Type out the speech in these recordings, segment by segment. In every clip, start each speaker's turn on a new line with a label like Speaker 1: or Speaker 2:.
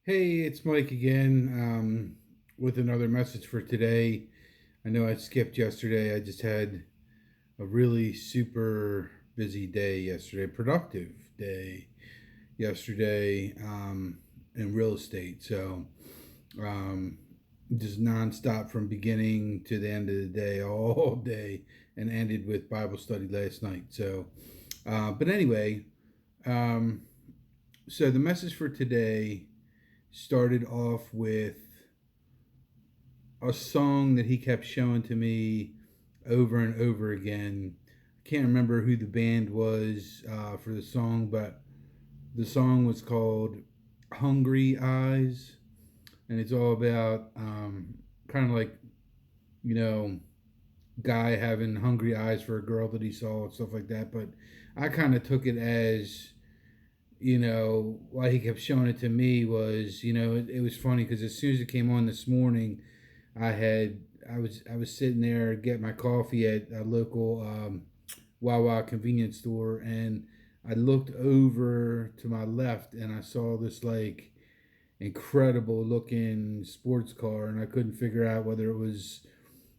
Speaker 1: Hey, it's Mike again with another message for today. I know I skipped yesterday. I just had a really super busy day yesterday, productive day yesterday in real estate. So um, just nonstop from beginning to the end of the day, all day, and ended with Bible study last night. But anyway, um, so the message for today started off with a song that he kept showing to me over and over again. I can't remember who the band was for the song, but the song was called Hungry Eyes. And it's all about kind of like, you know, guy having hungry eyes for a girl that he saw and stuff like that. But I kind of took it as, why he kept showing it to me was, it was funny because as soon as it came on this morning, I was sitting there getting my coffee at a local Wawa convenience store, and I looked over to my left and I saw this like incredible looking sports car, and I couldn't figure out whether it was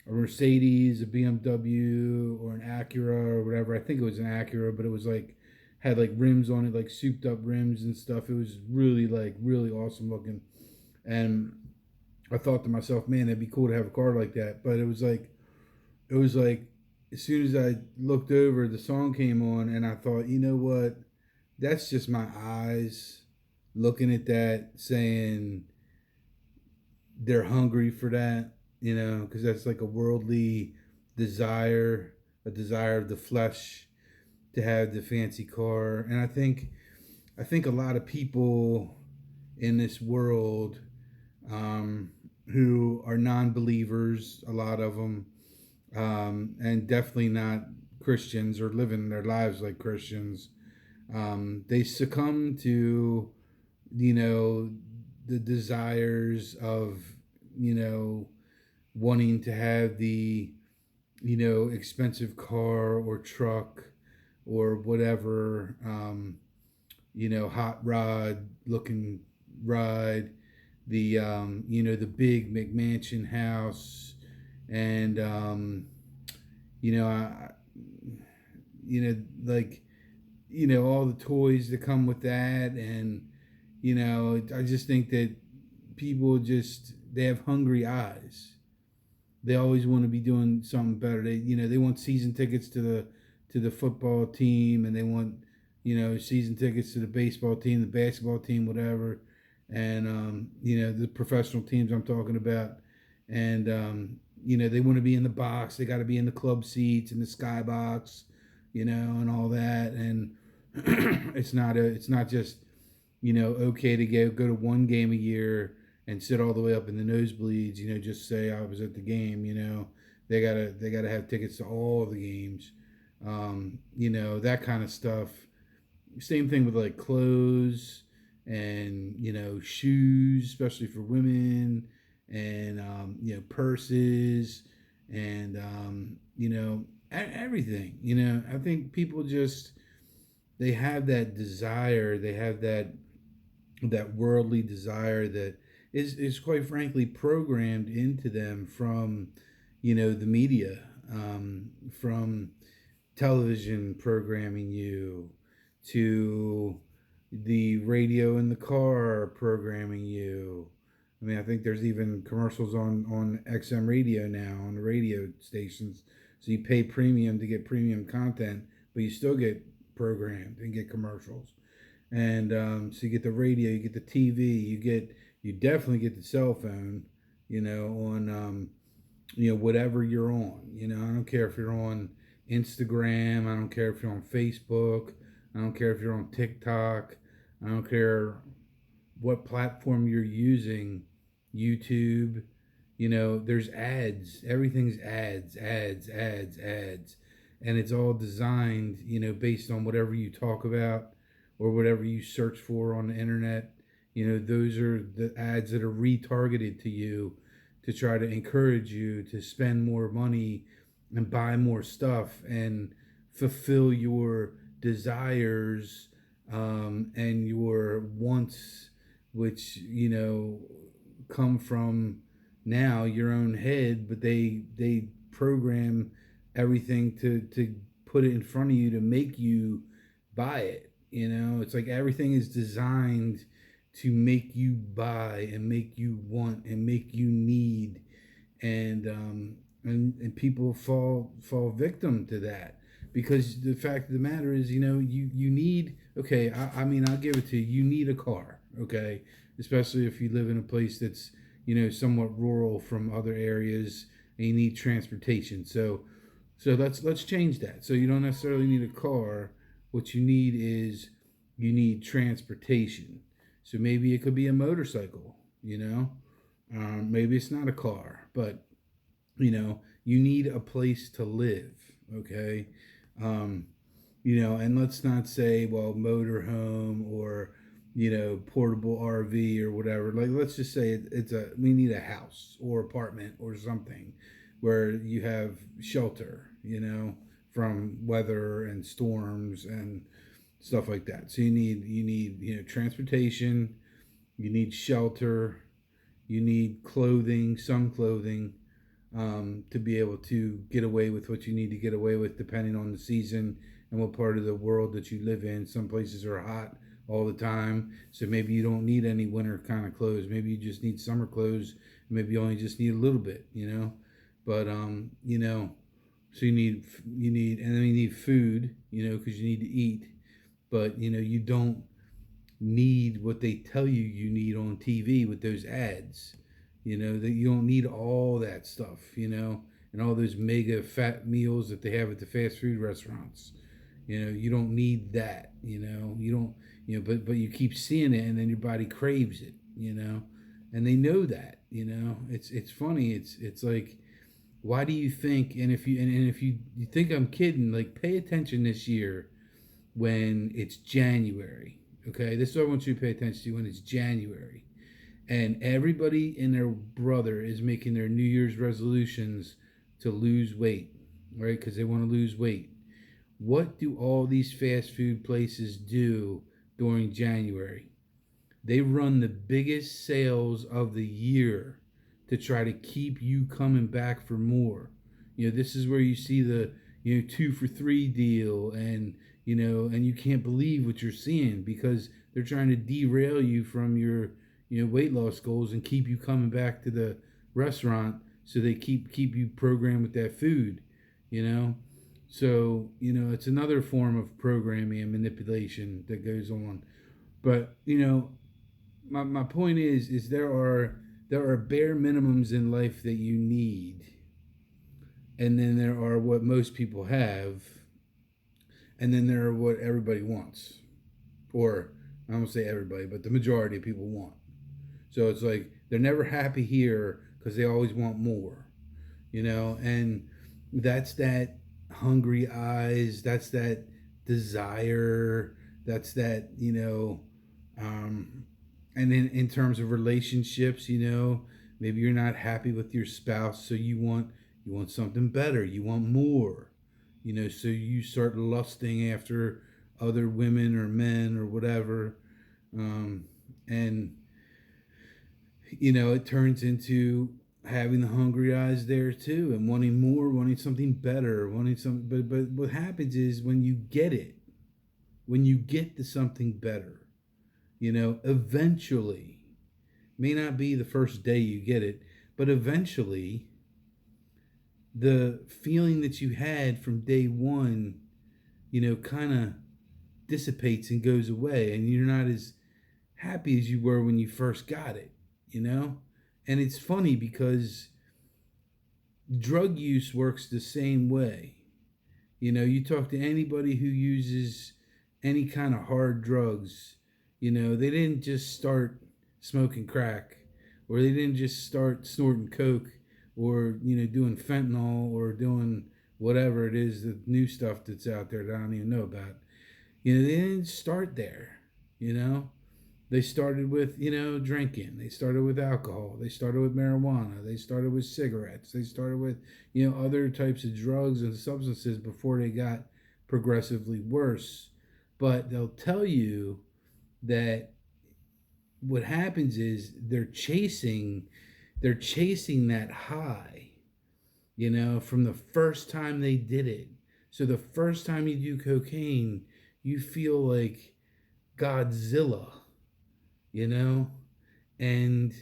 Speaker 1: a Mercedes, a BMW, or an Acura or whatever. I think it was an Acura, but it was like had like rims on it, like souped up rims and stuff. It was really awesome looking, and I thought to myself, man, it'd be cool to have a car like that. But it was like as soon as I looked over, the song came on, and I thought, you know what? That's just my eyes looking at that, saying they're hungry for that, because that's like a worldly desire, a desire of the flesh to have the fancy car. And I think a lot of people in this world who are non-believers, a lot of them, and definitely not Christians or living their lives like Christians. They succumb to, you know, the desires of, you know, wanting to have the, expensive car or truck or whatever, hot rod looking ride, the big McMansion house, and I, like, all the toys that come with that, and I just think that people just they have hungry eyes. They always want to be doing something better. They want season tickets to the football team, and they want season tickets to the baseball team, the basketball team, whatever, and the professional teams I'm talking about, and they want to be in the box. They got to be in the club seats, in the skybox, and all that. And it's not just okay to go to one game a year and sit all the way up in the nosebleeds. Just say I was at the game. They gotta have tickets to all the games. That kind of stuff. Same thing with like clothes and shoes, especially for women, and purses, and everything. I think people just they have that desire. They have that worldly desire that is quite frankly programmed into them from the media, from television programming you, to the radio in the car programming you. I mean, I think there's even commercials on XM radio now, on the radio stations. So you pay premium to get premium content, but you still get programmed and get commercials. And so you get the radio, you get the TV, you definitely get the cell phone, on whatever you're on. I don't care if you're on Instagram, I don't care if you're on Facebook, I don't care if you're on TikTok, I don't care what platform you're using, YouTube. There's ads. Everything's ads, ads, ads, ads. And it's all designed, based on whatever you talk about or whatever you search for on the internet. Those are the ads that are retargeted to you to try to encourage you to spend more money and buy more stuff and fulfill your desires, and your wants which come from now your own head, but they program everything to put it in front of you to make you buy it. It's like everything is designed to make you buy and make you want and make you need, and people fall victim to that, because the fact of the matter is, you need, okay, I mean, I'll give it to you, you need a car, okay, especially if you live in a place that's somewhat rural from other areas, and you need transportation. So let's change that. So you don't necessarily need a car. What you need is, you need transportation. So maybe it could be a motorcycle. Maybe it's not a car, but you need a place to live. Okay. um, and let's not say, well, motorhome or portable RV or whatever. Like, let's just say we need a house or apartment or something where you have shelter, from weather and storms and stuff like that. So you need transportation, you need shelter, you need clothing, some clothing, to be able to get away with what you need to get away with, depending on the season and what part of the world that you live in. Some places are hot all the time, so maybe you don't need any winter kind of clothes. Maybe you just need summer clothes. Maybe you only just need a little bit, But so you need, and then you need food, because you need to eat. But you don't need what they tell you need on TV with those ads. That you don't need all that stuff, and all those mega fat meals that they have at the fast food restaurants. You don't need that. You don't. But you keep seeing it, and then your body craves it. And they know that. It's funny. It's like, why do you think? And if you think I'm kidding, like, pay attention this year when it's January. Okay, this is what I want you to pay attention to when it's January, and everybody and their brother is making their New Year's resolutions to lose weight, right? Because they want to lose weight. What do all these fast food places do during January? They run the biggest sales of the year to try to keep you coming back for more. This is where you see the 2 for 3 deal, and you can't believe what you're seeing, because they're trying to derail you from your weight loss goals and keep you coming back to the restaurant, so they keep you programmed with that food. you know so it's another form of programming and manipulation that goes on. But my point is there are bare minimums in life that you need, and then there are what most people have, and then there are what everybody wants, or I don't say everybody, but the majority of people want. So it's like they're never happy here because they always want more, and that's that hungry eyes, that's that desire, that's that, and in terms of relationships, maybe you're not happy with your spouse, so you want something better, you want more, so you start lusting after other women or men or whatever, and it turns into having the hungry eyes there too, and wanting more, wanting something better, wanting some. But what happens is, when you get it, when you get to something better, eventually, may not be the first day you get it, but eventually, the feeling that you had from day one, kind of dissipates and goes away, and you're not as happy as you were when you first got it, And it's funny because drug use works the same way. You talk to anybody who uses any kind of hard drugs, they didn't just start smoking crack, or they didn't just start snorting coke, or, doing fentanyl, or doing whatever it is, the new stuff that's out there that I don't even know about. They didn't start there, They started with, drinking. They started with alcohol. They started with marijuana. They started with cigarettes. They started with, other types of drugs and substances before they got progressively worse. But they'll tell you that what happens is they're chasing that high, from the first time they did it. So the first time you do cocaine, you feel like Godzilla, you know? And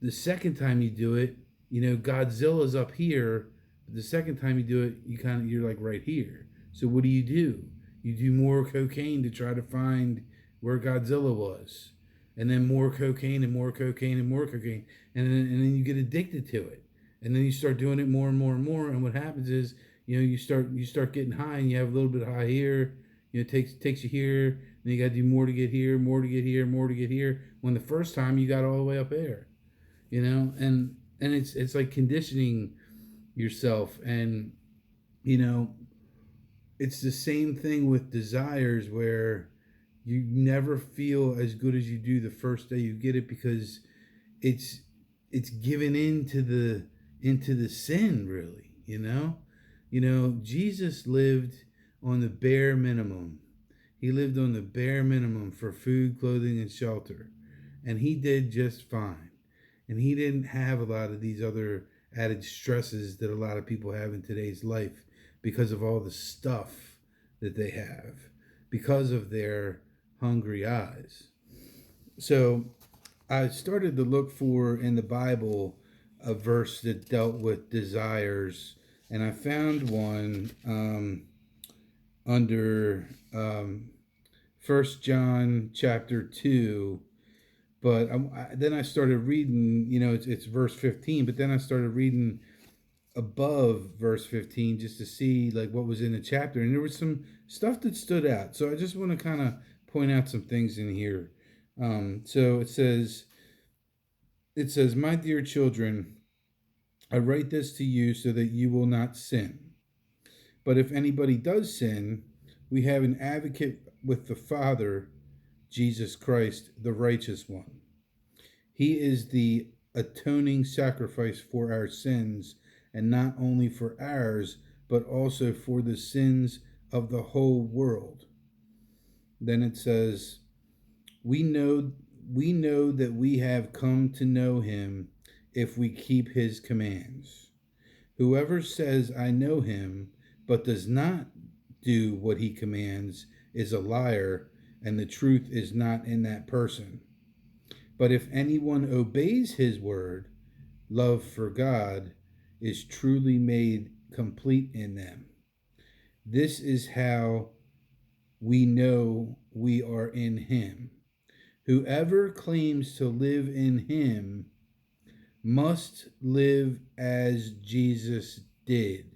Speaker 1: the second time you do it, Godzilla's up here. But the second time you do it, you're like right here. So what do? You do more cocaine to try to find where Godzilla was, and then more cocaine and more cocaine and more cocaine, and then you get addicted to it, and then you start doing it more and more and more. And what happens is, you start getting high, and you have a little bit of high here. It takes you here, and then you got to do more to get here, more to get here, more to get here. When the first time you got all the way up there, and it's like conditioning yourself. And you know it's the same thing with desires, where you never feel as good as you do the first day you get it, because it's it's given into the sin, really. Jesus lived on the bare minimum. He lived on the bare minimum for food, clothing, and shelter, and he did just fine. And he didn't have a lot of these other added stresses that a lot of people have in today's life, because of all the stuff that they have, because of their hungry eyes. So I started to look for in the Bible a verse that dealt with desires, and I found one under 1 John chapter 2. But then I started reading, it's verse 15, but then I started reading above verse 15 just to see like what was in the chapter. And there was some stuff that stood out. So I just want to kind of point out some things in here. So it says, "My dear children, I write this to you so that you will not sin. But if anybody does sin, we have an advocate with the Father, Jesus Christ, the righteous one. He is the atoning sacrifice for our sins, and not only for ours, but also for the sins of the whole world." Then it says, we know that we have come to know him if we keep his commands. Whoever says, "I know him," but does not do what he commands is a liar, and the truth is not in that person. But if anyone obeys his word, love for God is truly made complete in them. This is how we know we are in him. Whoever claims to live in him must live as Jesus did.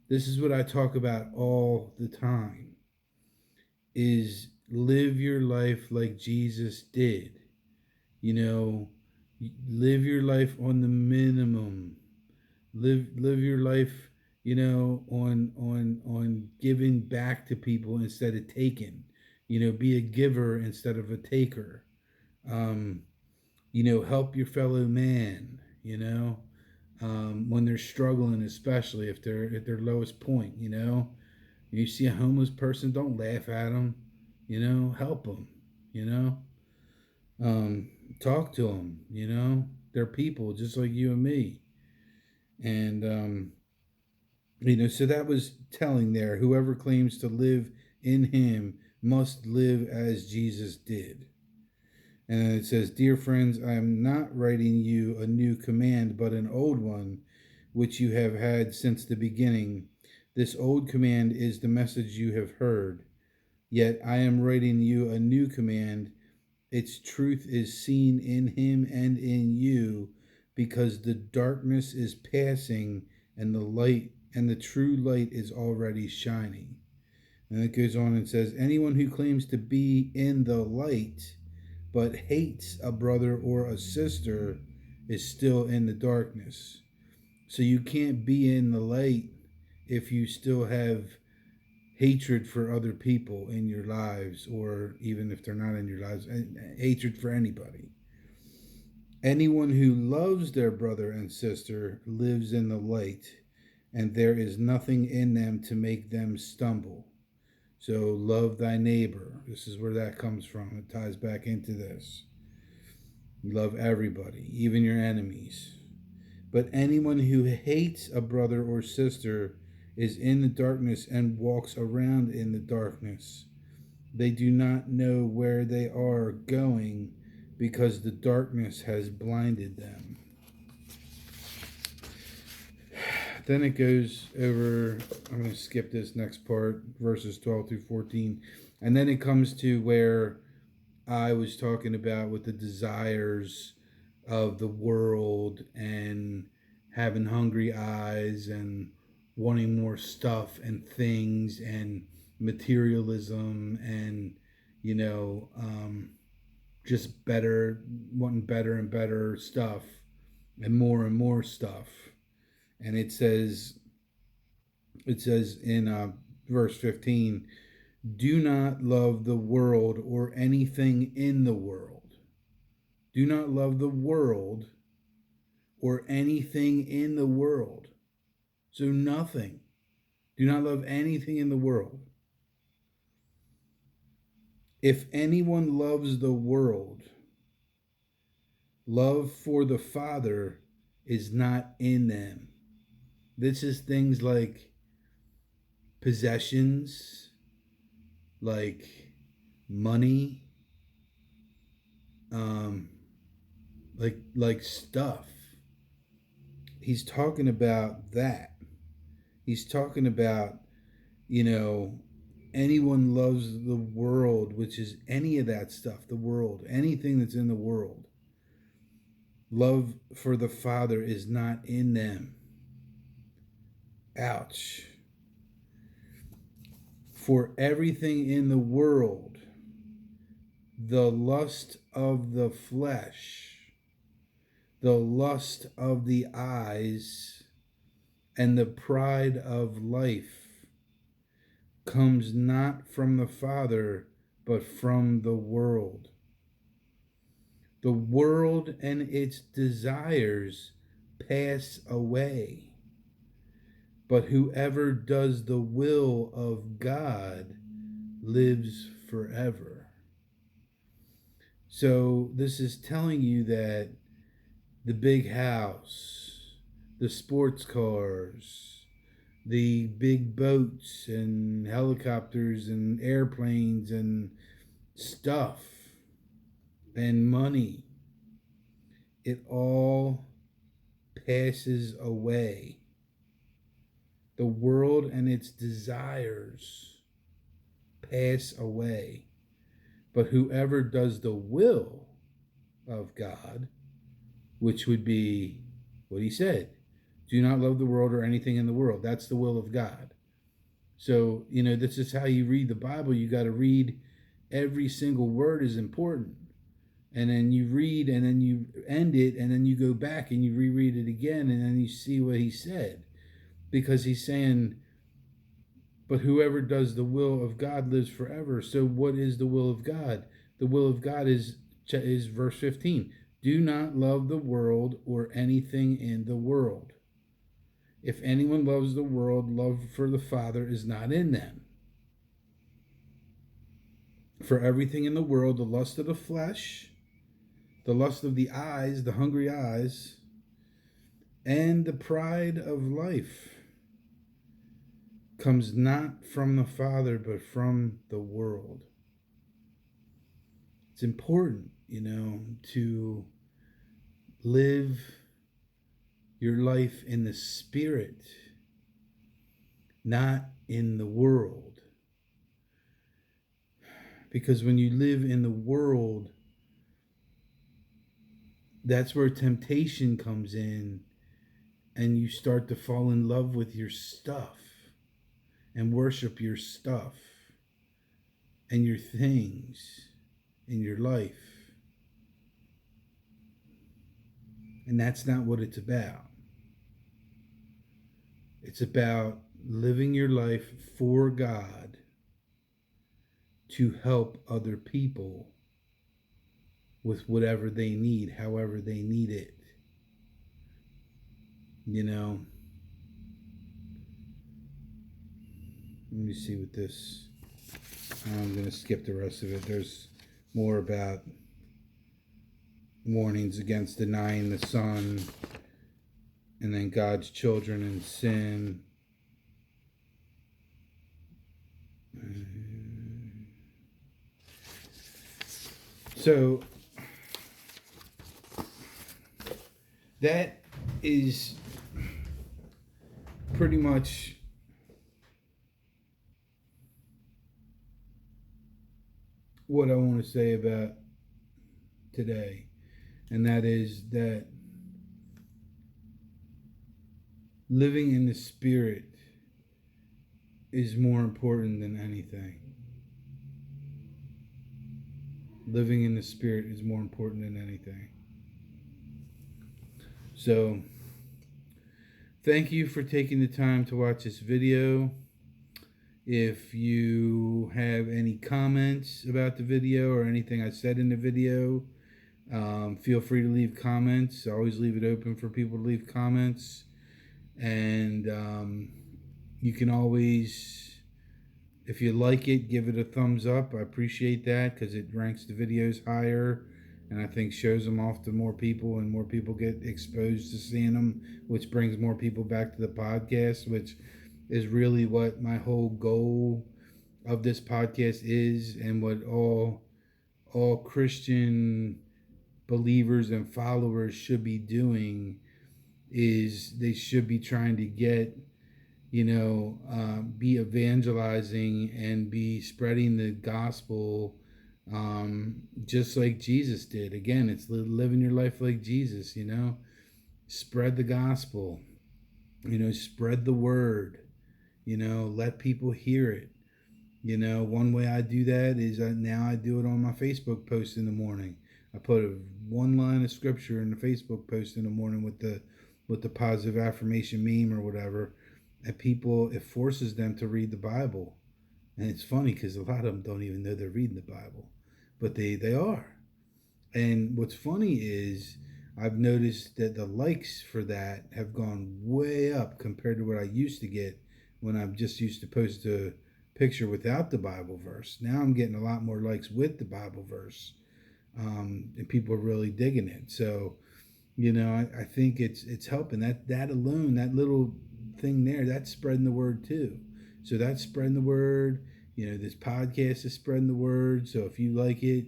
Speaker 1: This is what I talk about all the time, is live your life like Jesus did. Live your life on the minimum. Live your life, on giving back to people instead of taking. Be a giver instead of a taker. Help your fellow man. When they're struggling, especially if they're at their lowest point. You see a homeless person, don't laugh at them. Help them. Talk to them. They're people just like you and me. And so that was telling there. Whoever claims to live in him must live as Jesus did. And then it says, "Dear friends, I am not writing you a new command, but an old one, which you have had since the beginning. This old command is the message you have heard. Yet I am writing you a new command. Its truth is seen in him and in you, because the darkness is passing and the true light is already shining." And it goes on and says, "Anyone who claims to be in the light but hates a brother or a sister is still in the darkness." So you can't be in the light if you still have hatred for other people in your lives, or even if they're not in your lives, hatred for anybody. "Anyone who loves their brother and sister lives in the light, and there is nothing in them to make them stumble. So love thy neighbor. This is where that comes from. It ties back into this. Love everybody, even your enemies. But anyone who hates a brother or sister is in the darkness and walks around in the darkness. They do not know where they are going because the darkness has blinded them. Then it goes over, I'm going to skip this next part, verses 12 through 14. And then it comes to where I was talking about with the desires of the world and having hungry eyes and wanting more stuff and things and materialism and, you know, just better, wanting better and better stuff and more stuff. And it says in verse 15, do not love the world or anything in the world. Do not love the world or anything in the world. So nothing. Do not love anything in the world. If anyone loves the world, love for the Father is not in them. This is things like possessions, like money, um, like stuff. He's talking about that. He's talking about, you know, anyone loves the world, which is any of that stuff, the world, anything that's in the world. Love for the Father is not in them. Ouch. For everything in the world, the lust of the flesh, the lust of the eyes, and the pride of life comes not from the Father, but from the world. The world and its desires pass away, but whoever does the will of God lives forever. So this is telling you that the big house, the sports cars, the big boats and helicopters and airplanes and stuff and money, it all passes away. The world and its desires pass away. But whoever does the will of God, which would be what he said, do not love the world or anything in the world. That's the will of God. So, you know, this is how you read the Bible. You got to read every single word is important. And then you read and then you end it and then you go back and you reread it again and then you see what he said. Because he's saying, but whoever does the will of God lives forever. So what is the will of God? The will of God is verse 15. Do not love the world or anything in the world. If anyone loves the world, love for the Father is not in them. For everything in the world, the lust of the flesh, the lust of the eyes, the hungry eyes, and the pride of life comes not from the Father, but from the world. It's important, you know, to live your life in the Spirit, not in the world. Because when you live in the world, that's where temptation comes in and you start to fall in love with your stuff and worship your stuff and your things in your life. And that's not what it's about. It's about living your life for God to help other people with whatever they need, however they need it. You know, let me see what this I'm going to skip the rest of it. There's more about warnings against denying the Son, and then God's children in sin. So that is pretty much what I want to say about today, and that is that living in the Spirit is more important than anything. Living in the Spirit is more important than anything. So, thank you for taking the time to watch this video. If you have any comments about the video or anything I said in the video, feel free to leave comments. I always leave it open for people to leave comments. And you can always, if you like it, give it a thumbs up. I appreciate that because it ranks the videos higher, and I think shows them off to more people, and more people get exposed to seeing them, which brings more people back to the podcast, which is really what my whole goal of this podcast is, and what all Christian believers and followers should be doing is they should be trying to get, be evangelizing and be spreading the gospel, just like Jesus did. Again, it's living your life like Jesus, spread the gospel, spread the word, let people hear it. One way I do that is now I do it on my Facebook post in the morning. I put one line of scripture in the Facebook post in the morning with the positive affirmation meme or whatever, and people, it forces them to read the Bible. And it's funny because a lot of them don't even know they're reading the Bible, but they are. And what's funny is I've noticed that the likes for that have gone way up compared to what I used to get when I just used to post a picture without the Bible verse. Now I'm getting a lot more likes with the Bible verse, and people are really digging it. So, I think it's helping. That alone, that little thing there, that's spreading the word too. So that's spreading the word. This podcast is spreading the word. So if you like it,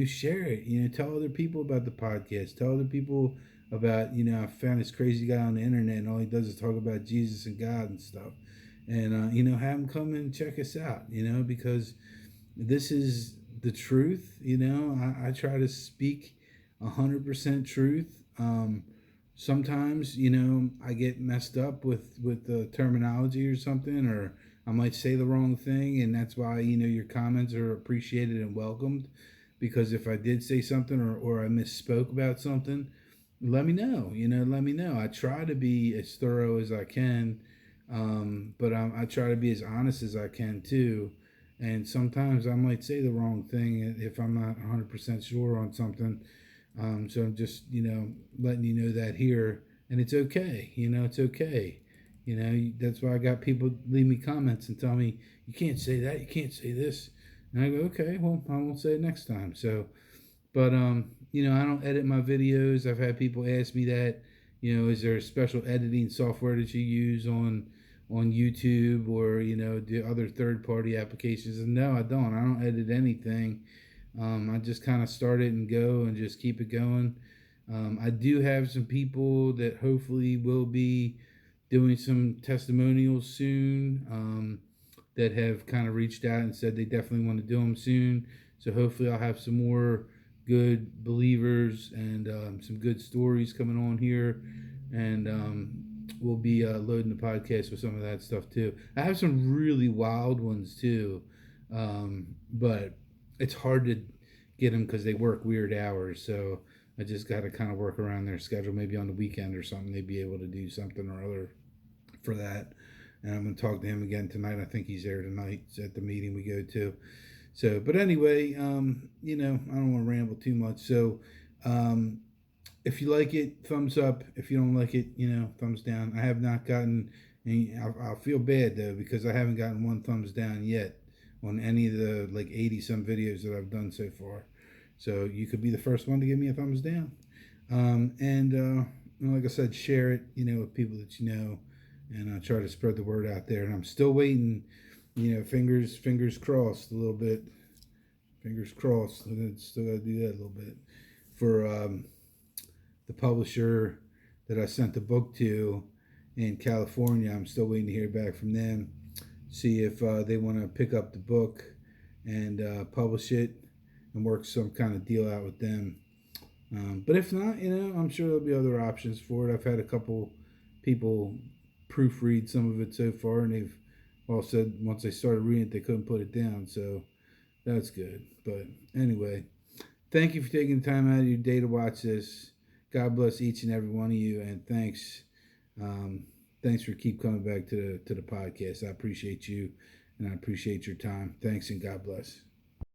Speaker 1: share it. Tell other people about the podcast. Tell other people about, I found this crazy guy on the internet, and all he does is talk about Jesus and God and stuff. And, have him come and check us out, because this is the truth. I try to speak 100% truth. Sometimes, I get messed up with the terminology or something, or I might say the wrong thing. And that's why, your comments are appreciated and welcomed, because if I did say something or I misspoke about something, let me know, let me know. I try to be as thorough as I can. But I try to be as honest as I can too. And sometimes I might say the wrong thing if I'm not 100% sure on something. So I'm just, letting you know that here. And it's okay. It's okay. That's why I got people leave me comments and tell me, you can't say that. You can't say this. And I go, okay, well, I won't say it next time. So, but, I don't edit my videos. I've had people ask me that, is there a special editing software that you use on YouTube or, the other third-party applications? And no, I don't edit anything. I just kind of start it and go and just keep it going. I do have some people that hopefully will be doing some testimonials soon, that have kind of reached out and said they definitely want to do them soon. So hopefully I'll have some more good believers and some good stories coming on here. And we'll be loading the podcast with some of that stuff too. I have some really wild ones too, but it's hard to get them because they work weird hours. So I just got to kind of work around their schedule. Maybe on the weekend or something, they'd be able to do something or other for that. And I'm going to talk to him again tonight. I think he's there tonight at the meeting we go to. So, but anyway, I don't want to ramble too much. So, if you like it, thumbs up. If you don't like it, thumbs down. I have not gotten any. I'll feel bad though because I haven't gotten one thumbs down yet on any of the like 80 some videos that I've done so far. So you could be the first one to give me a thumbs down. And like I said, share it, with people that you know, and try to spread the word out there. And I'm still waiting, fingers crossed a little bit. Fingers crossed. Still got to do that a little bit for the publisher that I sent the book to in California. I'm still waiting to hear back from them. See if they want to pick up the book and publish it and work some kind of deal out with them. But if not, I'm sure there'll be other options for it. I've had a couple people proofread some of it so far, and they've all said once they started reading it, they couldn't put it down. So that's good. But anyway, thank you for taking the time out of your day to watch this. God bless each and every one of you, and thanks. Thanks for keep coming back to the podcast. I appreciate you, and I appreciate your time. Thanks, and God bless.